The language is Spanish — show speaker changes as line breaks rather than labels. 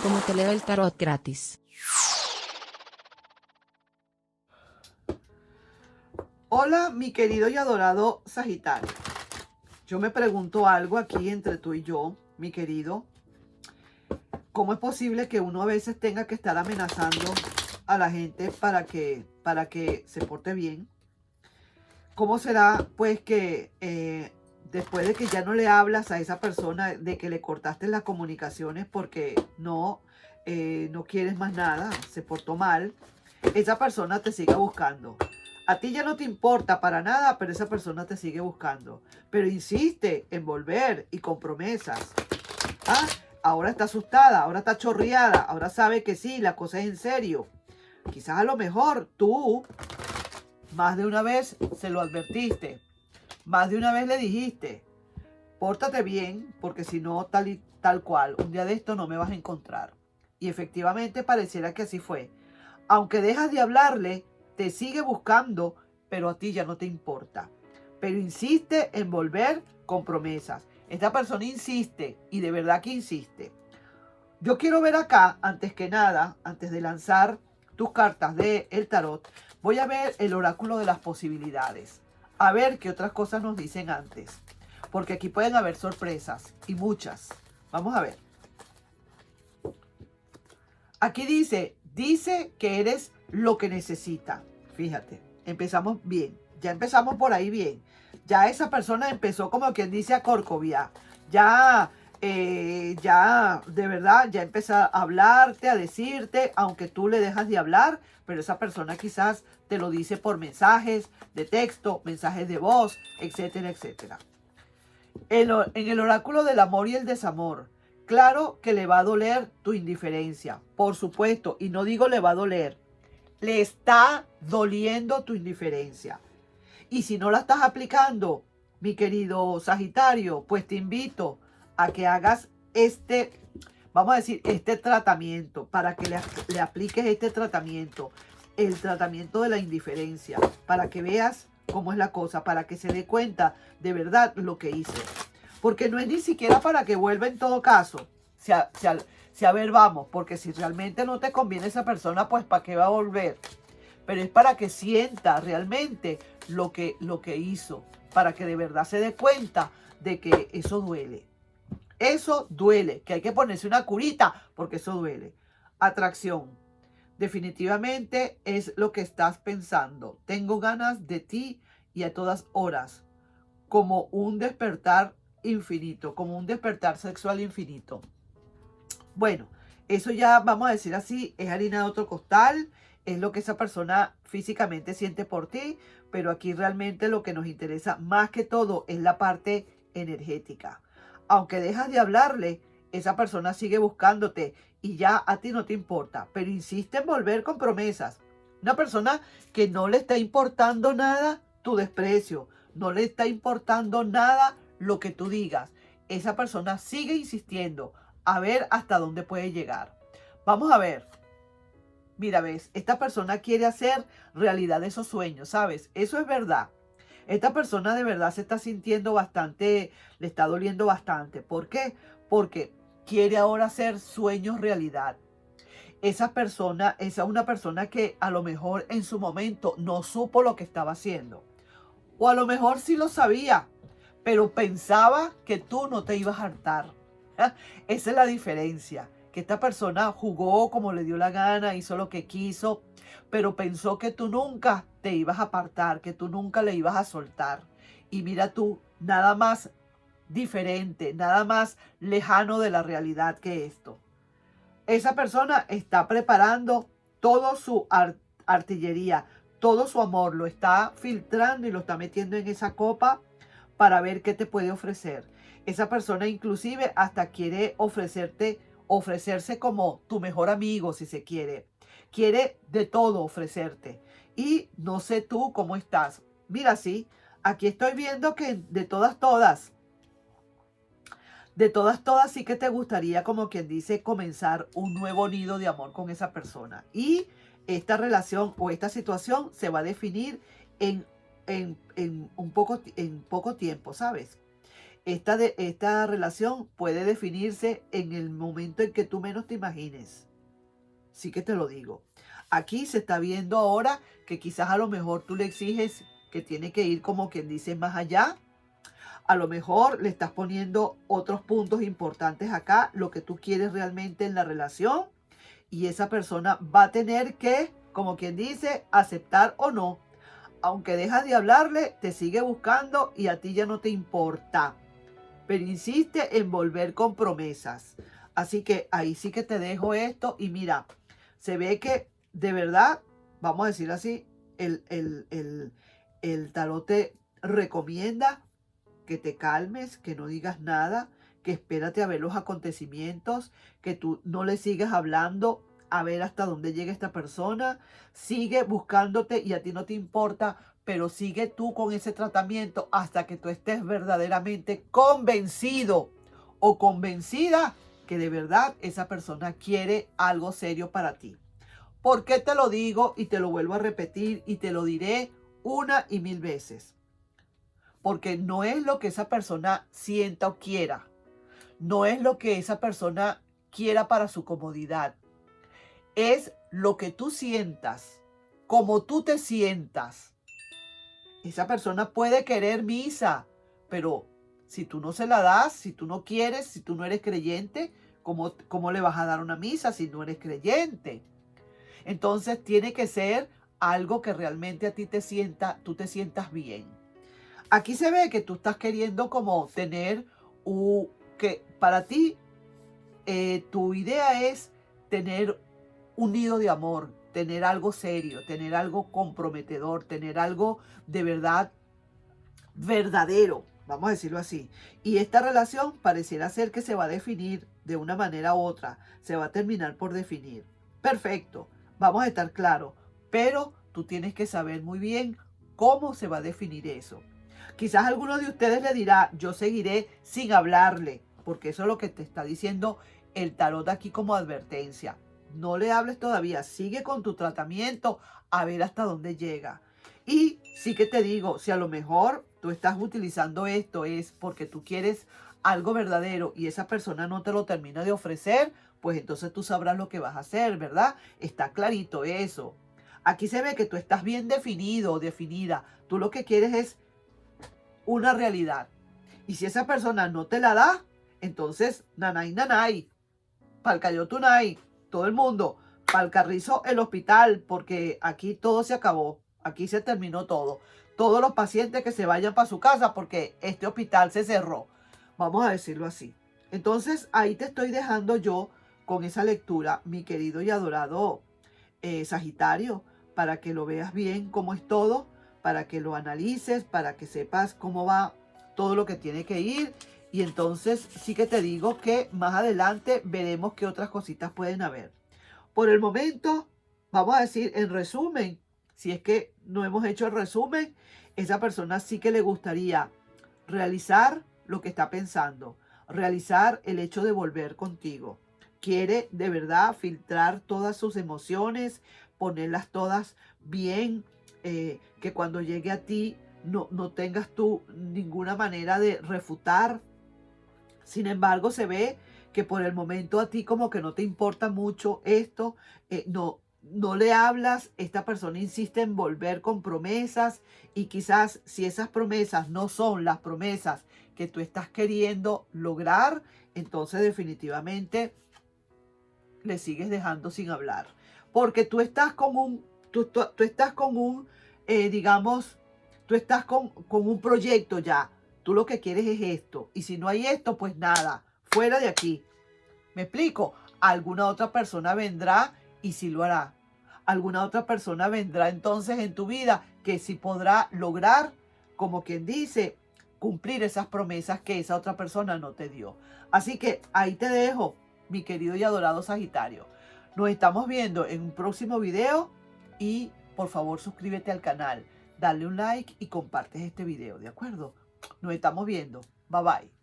como te leo el tarot gratis.
Hola, mi querido y adorado Sagitario. Yo me pregunto algo aquí entre tú y yo, mi querido. ¿Cómo es posible que uno a veces tenga que estar amenazando a la gente para que se porte bien? ¿Cómo será pues que después de que ya no le hablas a esa persona, de que le cortaste las comunicaciones porque no quieres más nada, se portó mal, esa persona te siga buscando? A ti ya no te importa para nada, pero esa persona te sigue buscando. Pero insiste en volver y con promesas. Ah, ahora está asustada, ahora está chorreada, ahora sabe que sí, la cosa es en serio. Quizás a lo mejor tú más de una vez se lo advertiste, más de una vez le dijiste, pórtate bien, porque si no, tal y tal cual, un día de esto no me vas a encontrar. Y efectivamente pareciera que así fue. Aunque dejas de hablarle, te sigue buscando, pero a ti ya no te importa. Pero insiste en volver con promesas. Esta persona insiste, y de verdad que insiste. Yo quiero ver acá, antes que nada, antes de lanzar tus cartas del tarot, voy a ver el oráculo de las posibilidades. A ver qué otras cosas nos dicen antes. Porque aquí pueden haber sorpresas, y muchas. Vamos a ver. Aquí dice que eres lo que necesita. Fíjate, empezamos bien. Ya empezamos por ahí bien. Ya esa persona empezó como quien dice a corcoviar. Ya, de verdad, ya empezó a hablarte, a decirte, aunque tú le dejas de hablar, pero esa persona quizás te lo dice por mensajes de texto, mensajes de voz, etcétera, etcétera. En el oráculo del amor y el desamor, claro que le va a doler tu indiferencia, por supuesto, y no digo le va a doler, le está doliendo tu indiferencia. Y si no la estás aplicando, mi querido Sagitario, pues te invito a que hagas vamos a decir, este tratamiento, para que le apliques este tratamiento, el tratamiento de la indiferencia, para que veas cómo es la cosa, para que se dé cuenta de verdad lo que hizo. Porque no es ni siquiera para que vuelva en todo caso. Si a ver, vamos, porque si realmente no te conviene esa persona, pues ¿para qué va a volver? Pero es para que sienta realmente lo que hizo, para que de verdad se dé cuenta de que eso duele. Eso duele, que hay que ponerse una curita, porque eso duele. Atracción. Definitivamente es lo que estás pensando. Tengo ganas de ti y a todas horas, como un despertar infinito, como un despertar sexual infinito. Bueno, eso ya vamos a decir así, es harina de otro costal, es lo que esa persona físicamente siente por ti, pero aquí realmente lo que nos interesa más que todo es la parte energética. Aunque dejas de hablarle, esa persona sigue buscándote y ya a ti no te importa, pero insiste en volver con promesas. Una persona que no le está importando nada tu desprecio, no le está importando nada lo que tú digas. Esa persona sigue insistiendo a ver hasta dónde puede llegar. Vamos a ver. Mira, ves, esta persona quiere hacer realidad esos sueños, ¿sabes? Eso es verdad. Esta persona de verdad se está sintiendo bastante, le está doliendo bastante. ¿Por qué? Porque quiere ahora hacer sueños realidad. Esa es una persona que a lo mejor en su momento no supo lo que estaba haciendo. O a lo mejor sí lo sabía, pero pensaba que tú no te ibas a hartar. Esa es la diferencia, que esta persona jugó como le dio la gana, hizo lo que quiso, pero pensó que tú nunca te ibas a apartar, que tú nunca le ibas a soltar. Y mira tú, nada más diferente, nada más lejano de la realidad que esto. Esa persona está preparando todo su artillería, todo su amor, lo está filtrando y lo está metiendo en esa copa para ver qué te puede ofrecer. Esa persona inclusive hasta quiere ofrecerse como tu mejor amigo si se quiere. Quiere de todo ofrecerte. Y no sé tú cómo estás. Mira, sí, aquí estoy viendo que de todas sí que te gustaría, como quien dice, comenzar un nuevo nido de amor con esa persona. Y esta relación o esta situación se va a definir en poco tiempo, ¿sabes? esta relación puede definirse en el momento en que tú menos te imagines. Sí que te lo digo. Aquí se está viendo ahora que quizás a lo mejor tú le exiges que tiene que ir como quien dice más allá. A lo mejor le estás poniendo otros puntos importantes acá, lo que tú quieres realmente en la relación. Y esa persona va a tener que, como quien dice, aceptar o no. Aunque dejas de hablarle, te sigue buscando y a ti ya no te importa. Pero insiste en volver con promesas. Así que ahí sí que te dejo esto. Y mira, se ve que de verdad, vamos a decir así, el tarot te recomienda que te calmes, que no digas nada, que espérate a ver los acontecimientos, que tú no le sigas hablando a ver hasta dónde llega esta persona, sigue buscándote y a ti no te importa, pero sigue tú con ese tratamiento hasta que tú estés verdaderamente convencido o convencida que de verdad esa persona quiere algo serio para ti. ¿Por qué te lo digo y te lo vuelvo a repetir y te lo diré una y mil veces? Porque no es lo que esa persona sienta o quiera. No es lo que esa persona quiera para su comodidad. Es lo que tú sientas, como tú te sientas. Esa persona puede querer misa, pero si tú no se la das, si tú no quieres, si tú no eres creyente, ¿cómo le vas a dar una misa si no eres creyente? Entonces tiene que ser algo que realmente a ti tú te sientas bien. Aquí se ve que tú estás queriendo como tener que para ti tu idea es tener un nido de amor, tener algo serio, tener algo comprometedor, tener algo de verdad verdadero, vamos a decirlo así. Y esta relación pareciera ser que se va a definir de una manera u otra, se va a terminar por definir. Perfecto, vamos a estar claros, pero tú tienes que saber muy bien cómo se va a definir eso. Quizás alguno de ustedes le dirá, yo seguiré sin hablarle, porque eso es lo que te está diciendo el tarot aquí como advertencia. No le hables todavía, sigue con tu tratamiento a ver hasta dónde llega. Y sí que te digo, si a lo mejor tú estás utilizando esto es porque tú quieres algo verdadero y esa persona no te lo termina de ofrecer, pues entonces tú sabrás lo que vas a hacer, ¿verdad? Está clarito eso. Aquí se ve que tú estás bien definido o definida. Tú lo que quieres es una realidad. Y si esa persona no te la da, entonces nanay nanay, pa'l cayó tunay, todo el mundo, pa'l carrizo el hospital, porque aquí todo se acabó, aquí se terminó todo. Todos los pacientes que se vayan para su casa porque este hospital se cerró. Vamos a decirlo así. Entonces ahí te estoy dejando yo con esa lectura, mi querido y adorado Sagitario, para que lo veas bien cómo es todo, para que lo analices, para que sepas cómo va todo lo que tiene que ir. Y entonces sí que te digo que más adelante veremos qué otras cositas pueden haber. Por el momento, vamos a decir en resumen, si es que no hemos hecho el resumen, esa persona sí que le gustaría realizar lo que está pensando, realizar el hecho de volver contigo. Quiere de verdad filtrar todas sus emociones, ponerlas todas bien, que cuando llegue a ti no tengas tú ninguna manera de refutar. Sin embargo, se ve que por el momento a ti como que no te importa mucho esto, no le hablas, esta persona insiste en volver con promesas y quizás si esas promesas no son las promesas que tú estás queriendo lograr, entonces definitivamente le sigues dejando sin hablar. Porque tú estás con tú estás con digamos, tú estás con un proyecto ya. Tú lo que quieres es esto. Y si no hay esto, pues nada, fuera de aquí. ¿Me explico? Alguna otra persona vendrá y sí lo hará. Alguna otra persona vendrá entonces en tu vida que sí podrá lograr, como quien dice, cumplir esas promesas que esa otra persona no te dio. Así que ahí te dejo, mi querido y adorado Sagitario. Nos estamos viendo en un próximo video y por favor suscríbete al canal, dale un like y compartes este video, ¿de acuerdo? Nos estamos viendo. Bye bye.